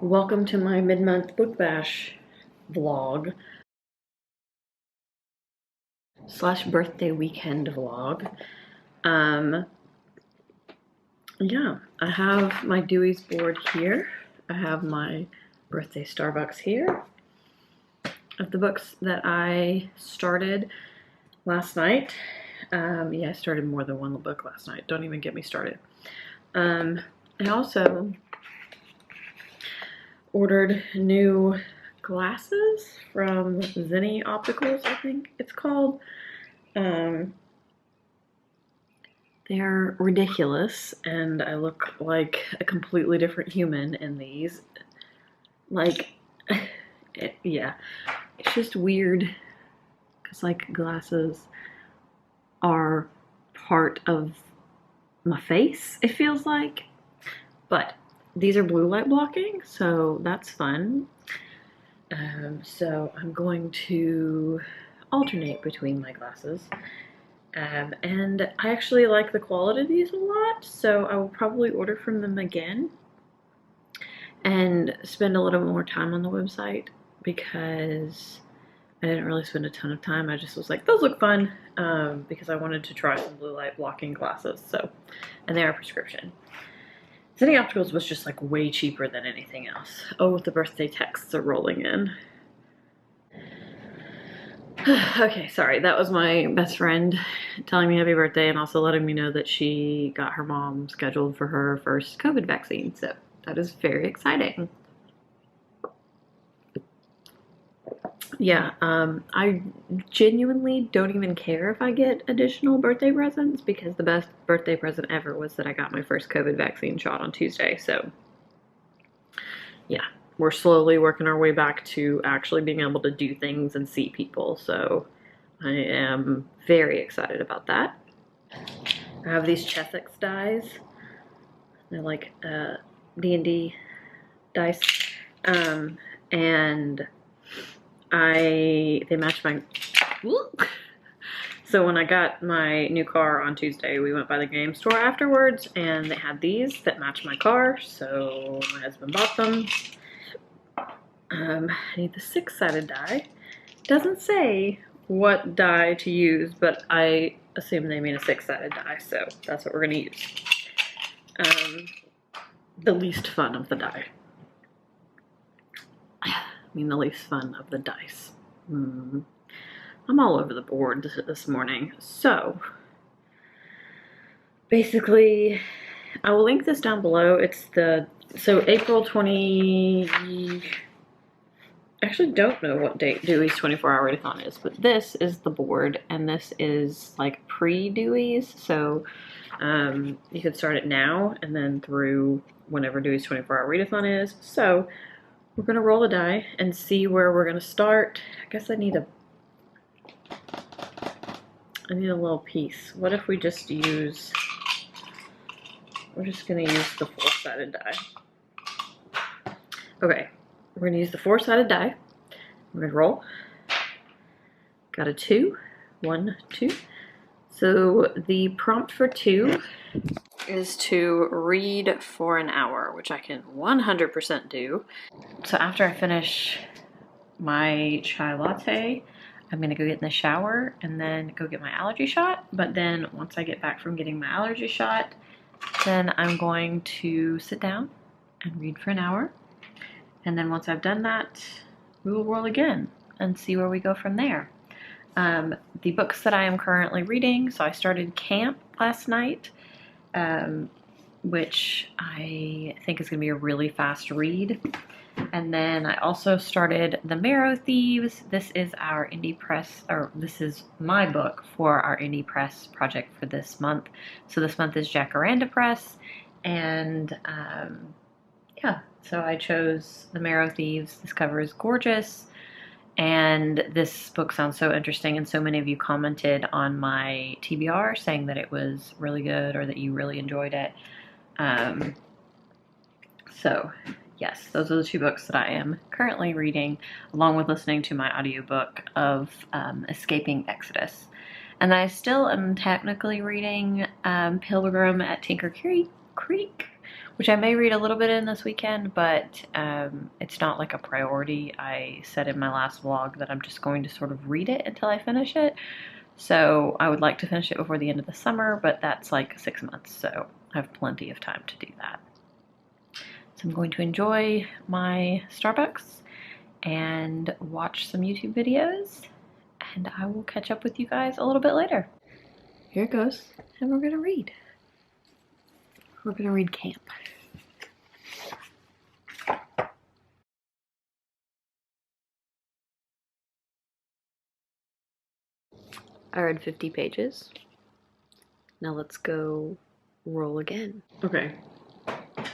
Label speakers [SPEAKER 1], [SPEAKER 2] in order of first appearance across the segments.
[SPEAKER 1] Welcome to my mid-month book bash vlog / birthday weekend vlog. Yeah, I have my Dewey's board here. I have my birthday Starbucks here of the books that I started last night. Yeah, I started more than one book last night. Don't even get me started. I also ordered new glasses from Zenny Opticals, I think it's called. They're ridiculous, and I look like a completely different human in these. Like, yeah, it's just weird, because, like, glasses are part of my face, it feels like. But these are blue light blocking, so that's fun. So I'm going to alternate between my glasses. And I actually like the quality of these a lot, so I will probably order from them again and spend a little more time on the website, because I didn't really spend a ton of time. I just was like, those look fun, because I wanted to try some blue light blocking glasses. So, and they are prescription. Zenny Opticals was just like way cheaper than anything else. Oh, the birthday texts are rolling in. Okay, sorry, that was my best friend telling me happy birthday and also letting me know that she got her mom scheduled for her first COVID vaccine, so that is very exciting. Yeah, I genuinely don't even care if I get additional birthday presents, because the best birthday present ever was that I got my first COVID vaccine shot on Tuesday, so yeah. We're slowly working our way back to actually being able to do things and see people, so I am very excited about that. I have these Chessex dies. They're like D&D dice, and they match my. So when I got my new car on Tuesday, we went by the game store afterwards, and they had these that match my car, so my husband bought them. I need the 6-sided die. Doesn't say what die to use, but I assume they mean a 6-sided die, so that's what we're gonna use. The least fun of the die. I mean, the least fun of the dice. I'm all over the board this morning. So, basically, I will link this down below. It's so April 20... I actually don't know what date Dewey's 24-hour readathon is, but this is the board, and this is like pre-Dewey's, so you could start it now and then through whenever Dewey's 24-hour readathon is. So we're gonna roll a die and see where we're gonna start. I guess I need a little piece. What if we just use, we're just gonna use the 4-sided die. Okay. We're gonna use the 4-sided die. We're gonna roll. Got a 2. 1, 2. So the prompt for 2 is to read for an hour, which I can 100% do. So after I finish my chai latte, I'm gonna go get in the shower and then go get my allergy shot. But then once I get back from getting my allergy shot, then I'm going to sit down and read for an hour. And then once I've done that, we will roll again and see where we go from there. The books that I am currently reading, so I started Camp last night, which I think is going to be a really fast read. And then I also started The Marrow Thieves. This is our indie press, or this is my book for our indie press project for this month. So this month is Jacaranda Press, and yeah, so I chose The Marrow Thieves. This cover is gorgeous, and this book sounds so interesting, and so many of you commented on my TBR saying that it was really good or that you really enjoyed it. So yes, those are the 2 books that I am currently reading, along with listening to my audiobook of Escaping Exodus. And I still am technically reading Pilgrim at Tinker Creek, which I may read a little bit in this weekend, but it's not like a priority. I said in my last vlog that I'm just going to sort of read it until I finish it. So I would like to finish it before the end of the summer, but that's like 6 months, so I have plenty of time to do that. So I'm going to enjoy my Starbucks and watch some YouTube videos, and I will catch up with you guys a little bit later. Here it goes, and we're gonna read. We're gonna read Camp. I read 50 pages. Now let's go roll again. Okay. I'm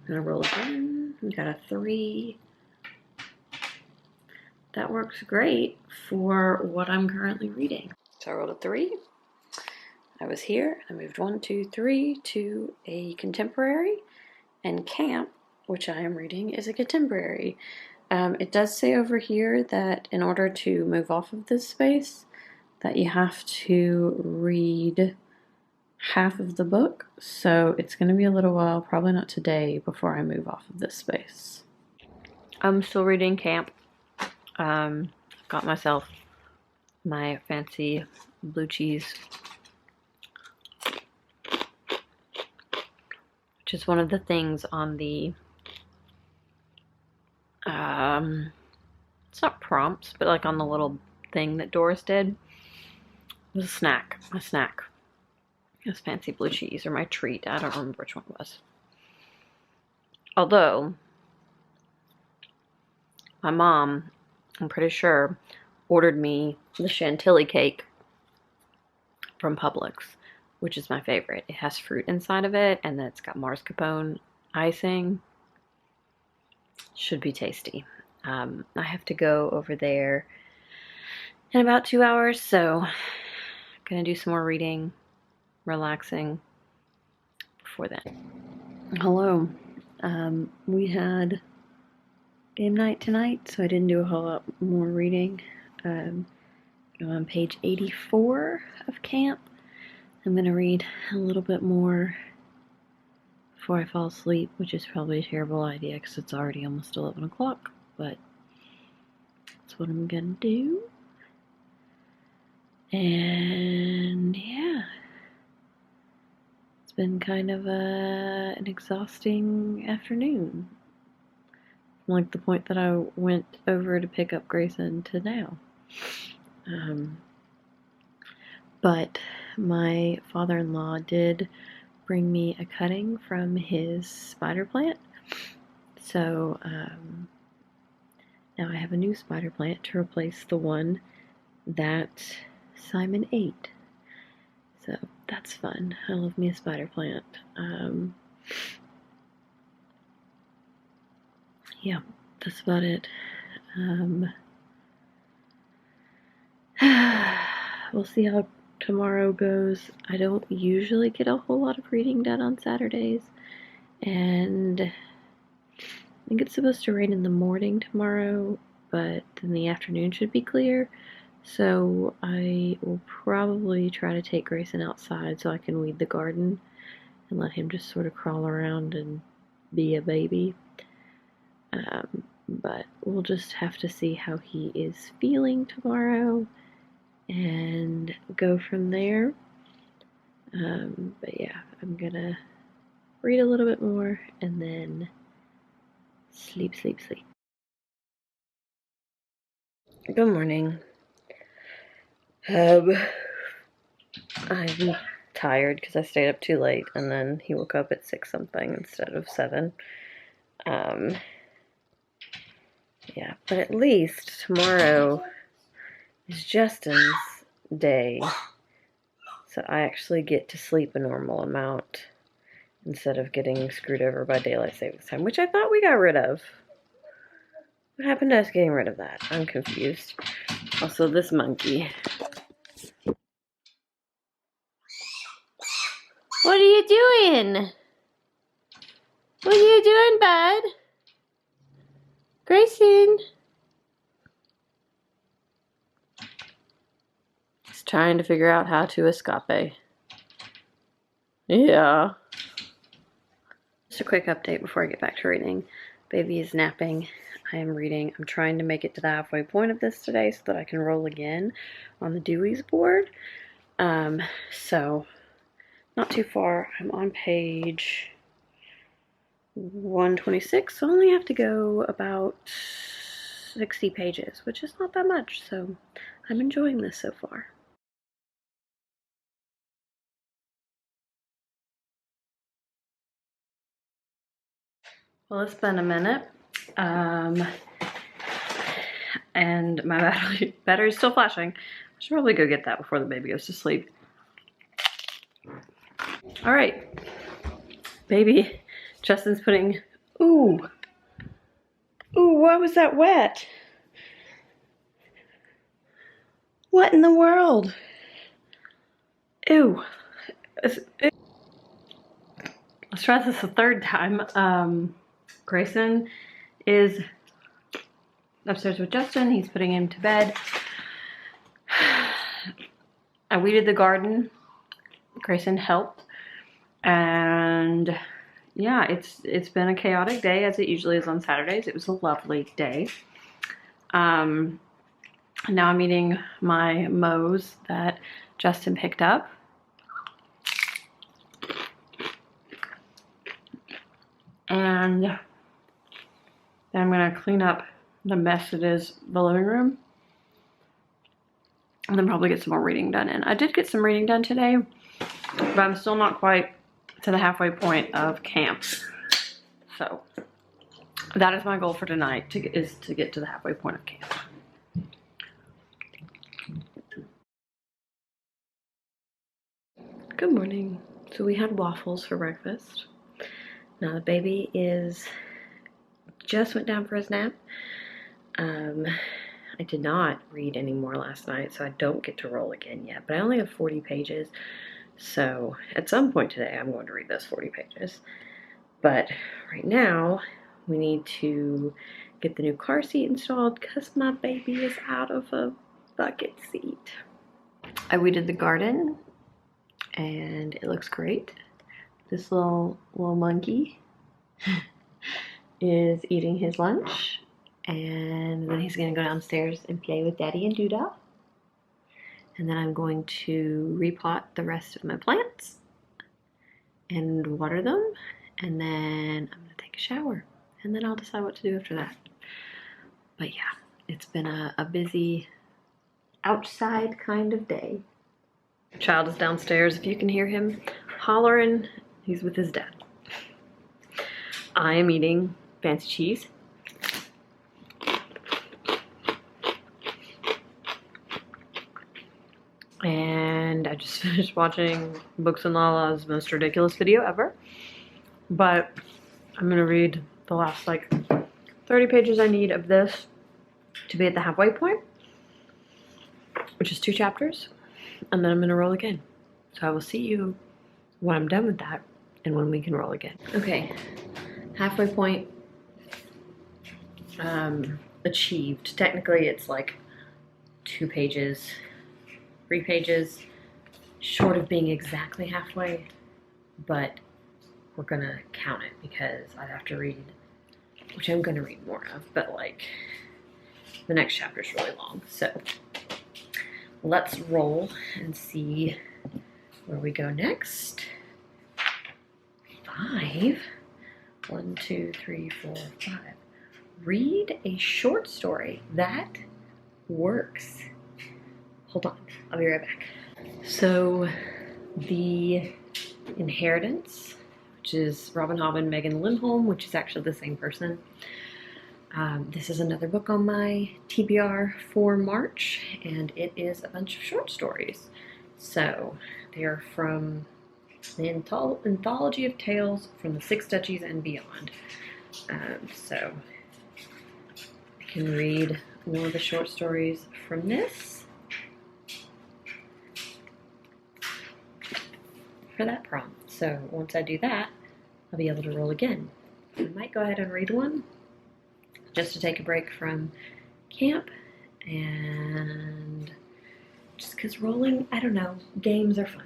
[SPEAKER 1] gonna roll again. We got a 3. That works great for what I'm currently reading. So I rolled a 3. I was here. I moved 1, 2, 3 to a contemporary, and Camp, which I am reading, is a contemporary. It does say over here that in order to move off of this space, that you have to read half of the book, so it's going to be a little while, probably not today, before I move off of this space. I'm still reading Camp. Got myself my fancy blue cheese, which is one of the things on the it's not prompts, but like on the little thing that Doris did. It was a snack. My snack. It was fancy blue cheese, or my treat. I don't remember which one it was. Although, my mom, I'm pretty sure, ordered me the chantilly cake from Publix, which is my favorite. It has fruit inside of it, and then it's got mascarpone icing. Should be tasty. I have to go over there in about 2 hours, so I'm gonna do some more reading, relaxing before then. Hello. We had game night tonight, so I didn't do a whole lot more reading. I'm on page 84 of Camp. I'm gonna read a little bit more before I fall asleep, which is probably a terrible idea because it's already almost 11 o'clock, but that's what I'm gonna do. And yeah, it's been kind of an exhausting afternoon. From like the point that I went over to pick up Grayson to now. But my father-in-law did bring me a cutting from his spider plant. So now I have a new spider plant to replace the one that Simon ate. So that's fun. I love me a spider plant. Yeah, that's about it. We'll see how tomorrow goes. I don't usually get a whole lot of reading done on Saturdays, and I think it's supposed to rain in the morning tomorrow, but then the afternoon should be clear. So I will probably try to take Grayson outside so I can weed the garden and let him just sort of crawl around and be a baby. But we'll just have to see how he is feeling tomorrow and go from there. But yeah, I'm gonna read a little bit more and then sleep. Good morning. I'm tired because I stayed up too late, and then he woke up at 6 something instead of 7. Yeah, but at least tomorrow is Justin's day, so I actually get to sleep a normal amount instead of getting screwed over by daylight savings time, which I thought we got rid of. What happened to us getting rid of that? I'm confused. Also, this monkey. What are you doing? What are you doing, bud? Grayson? He's trying to figure out how to escape. Yeah. Just a quick update before I get back to reading. Baby is napping. I am reading. I'm trying to make it to the halfway point of this today so that I can roll again on the Dewey's board. So not too far. I'm on page 126. So I only have to go about 60 pages, which is not that much. So I'm enjoying this so far. Well, it's been a minute, and my battery's still flashing. I should probably go get that before the baby goes to sleep. All right, baby. Justin's putting, ooh, why was that wet? What in the world? Ew. Let's try this a third time. Grayson is upstairs with Justin. He's putting him to bed. I weeded the garden. Grayson helped. And yeah, it's been a chaotic day as it usually is on Saturdays. It was a lovely day. Now I'm eating my mows that Justin picked up. And then I'm gonna clean up the mess that is the living room. And then probably get some more reading done. And I did get some reading done today, but I'm still not quite to the halfway point of camp. So that is my goal for tonight, is to get to the halfway point of camp. Good morning. So we had waffles for breakfast. Now the baby just went down for his nap. I did not read any more last night, so I don't get to roll again yet, but I only have 40 pages. So at some point today, I'm going to read those 40 pages. But right now, we need to get the new car seat installed because my baby is out of a bucket seat. I weeded the garden and it looks great. This little monkey is eating his lunch, and then he's gonna go downstairs and play with Daddy and Doodah. And then I'm going to repot the rest of my plants and water them, and then I'm gonna take a shower, and then I'll decide what to do after that. But yeah, it's been a busy outside kind of day. The child is downstairs. If you can hear him hollering, he's with his dad. I am eating fancy cheese. And I just finished watching Books and Lala's most ridiculous video ever. But I'm gonna read the last like 30 pages I need of this to be at the halfway point, which is 2 chapters, and then I'm gonna roll again. So I will see you when I'm done with that and when we can roll again. Okay, halfway point achieved. Technically it's like 2 pages, 3 pages short of being exactly halfway, but we're gonna count it because I have to read, which I'm gonna read more of, but like the next chapter is really long. So let's roll and see where we go next. 5. 1, 2, 3, 4, 5. Read a short story. That works. Hold on, I'll be right back. So the Inheritance, which is Robin Hobb and Megan Lindholm, which is actually the same person. This is another book on my TBR for March, and it is a bunch of short stories. So they are from the anthology of tales from the 6 Duchies and beyond. So I can read one of the short stories from this for that prompt. So once I do that, I'll be able to roll again. I might go ahead and read one just to take a break from camp, and just because rolling, I don't know, games are fun.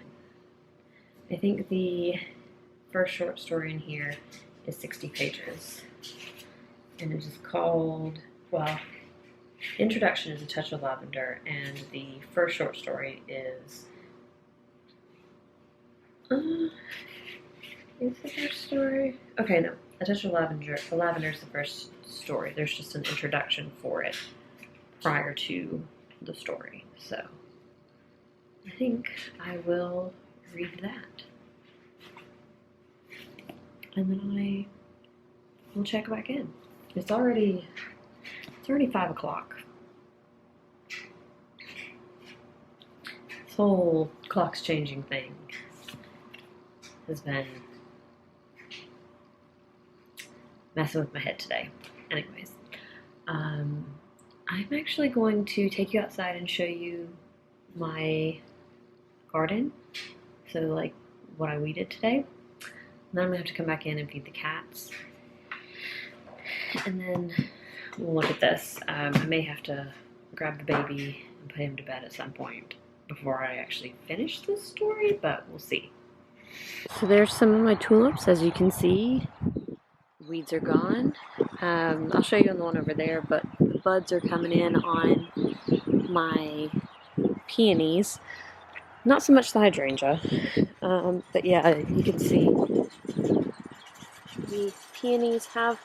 [SPEAKER 1] I think the first short story in here is 60 pages. And it is called, well, Introduction is A Touch of Lavender, and the first short story is the first story? Okay, no. A Touch of Lavender. Lavender is the first story. There's just an introduction for it prior to the story. So I think I will read that. And then I will check back in. It's already 5 o'clock. This whole clocks changing thing has been messing with my head today. Anyways, I'm actually going to take you outside and show you my garden. So like what I weeded today. And then I'm gonna have to come back in and feed the cats. And then we'll look at this. I may have to grab the baby and put him to bed at some point before I actually finish this story, but we'll see. So there's some of my tulips, as you can see. Weeds are gone. I'll show you on the one over there, but the buds are coming in on my peonies. Not so much the hydrangea, but yeah, you can see the peonies have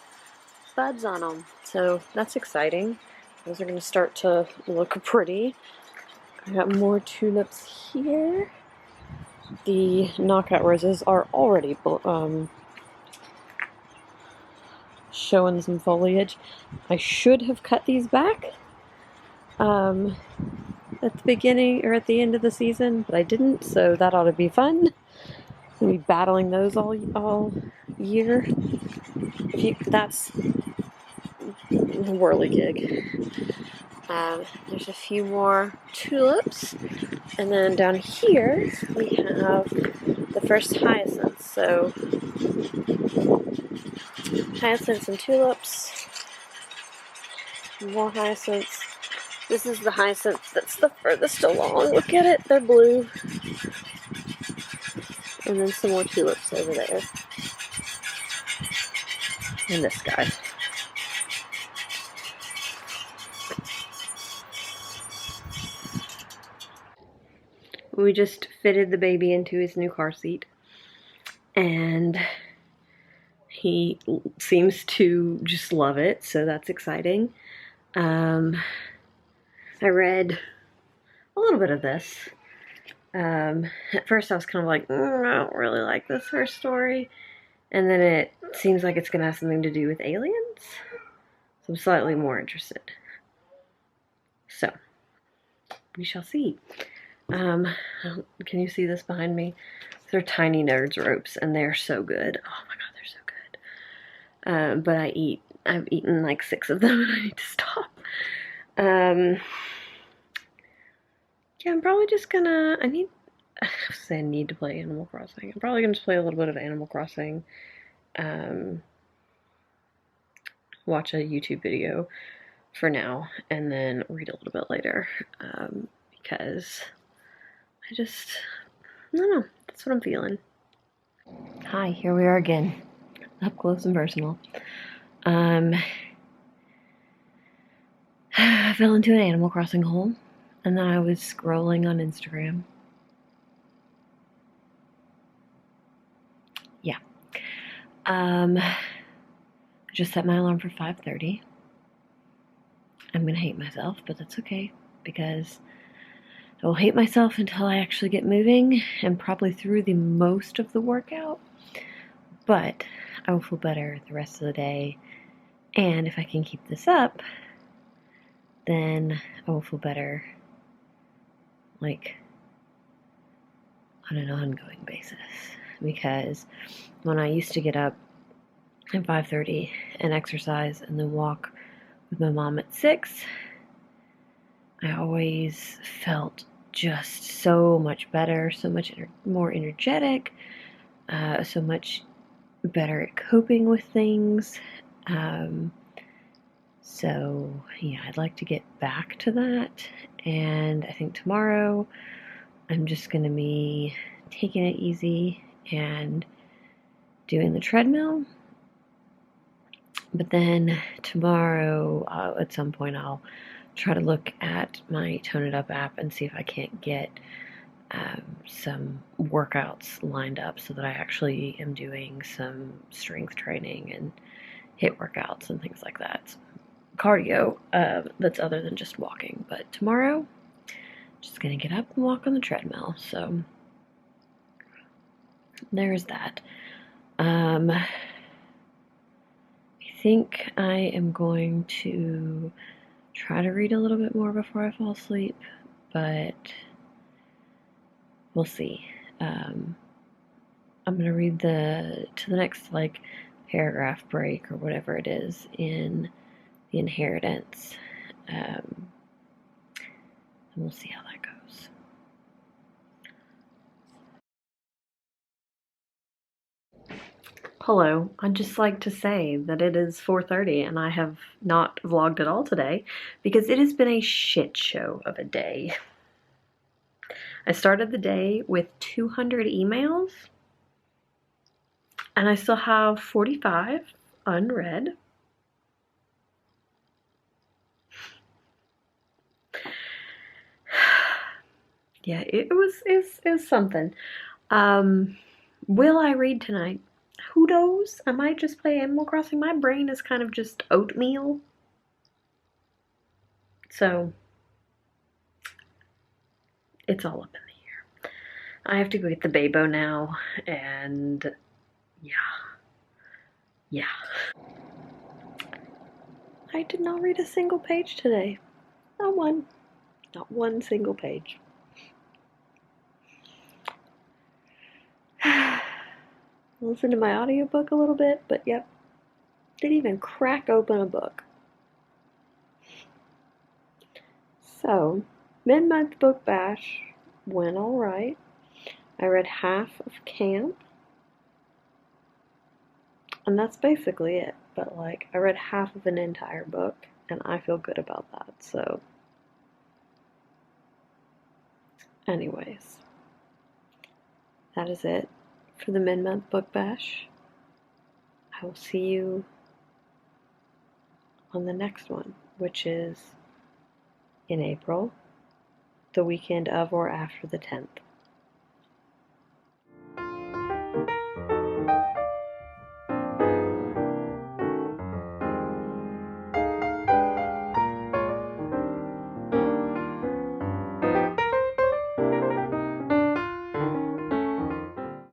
[SPEAKER 1] buds on them, so that's exciting. Those are going to start to look pretty. I got more tulips here. The knockout roses are already showing some foliage. I should have cut these back at the beginning or at the end of the season, but I didn't, so that ought to be fun. I'll be battling those all year. That's a whirligig. There's a few more tulips, and then down here we have the first hyacinths. So hyacinths and tulips, more hyacinths. This is the hyacinth that's the furthest along. Look at it, they're blue. And then some more tulips over there. And this guy. We just fitted the baby into his new car seat, and he seems to just love it, so that's exciting. I read a little bit of this. At first I was kind of like, I don't really like this first story, and then it seems like it's going to have something to do with aliens, so I'm slightly more interested. So, we shall see. Can you see this behind me? They're tiny nerds ropes, and they're so good. Oh my god, they're so good. But I've eaten like 6 of them, and I need to stop. Yeah, I'm probably just gonna, I need to play Animal Crossing. I'm probably gonna just play a little bit of Animal Crossing, watch a YouTube video for now, and then read a little bit later, because I don't know, that's what I'm feeling. Hi, here we are again, up close and personal. I fell into an Animal Crossing hole, and then I was scrolling on Instagram. Yeah. I just set my alarm for 5:30. I'm gonna hate myself, but that's okay, because I will hate myself until I actually get moving and probably through the most of the workout, but I will feel better the rest of the day, and if I can keep this up, then I will feel better, like, on an ongoing basis, because when I used to get up at 5:30 and exercise and then walk with my mom at 6, I always felt just so much better, so much more energetic, so much better at coping with things. So yeah, I'd like to get back to that, and I think tomorrow I'm just going to be taking it easy and doing the treadmill, But then tomorrow, at some point, I'll try to look at my Tone It Up app and see if I can't get some workouts lined up so that I actually am doing some strength training and HIIT workouts and things like that. Cardio that's other than just walking. But tomorrow, just gonna get up and walk on the treadmill. So there's that. I think I am going to try to read a little bit more before I fall asleep, but we'll see. I'm gonna read to the next like paragraph break or whatever it is in The Inheritance, and we'll see how that goes. Hello, I'd just like to say that it is 4:30 and I have not vlogged at all today because it has been a shit show of a day. I started the day with 200 emails and I still have 45 unread. Yeah, it was something. Will I read tonight? Who knows? I might just play Animal Crossing. My brain is kind of just oatmeal. So, it's all up in the air. I have to go get the babo now, and yeah. Yeah. I did not read a single page today. Not one. Not one single page. Listened to my audiobook a little bit, but yep. Didn't even crack open a book. So, mid-month book bash went alright. I read half of Camp, and that's basically it. But like, I read half of an entire book, and I feel good about that. So, anyways, that is it for the mid-month book bash. I will see you on the next one, which is in April, the weekend of or after the 10th.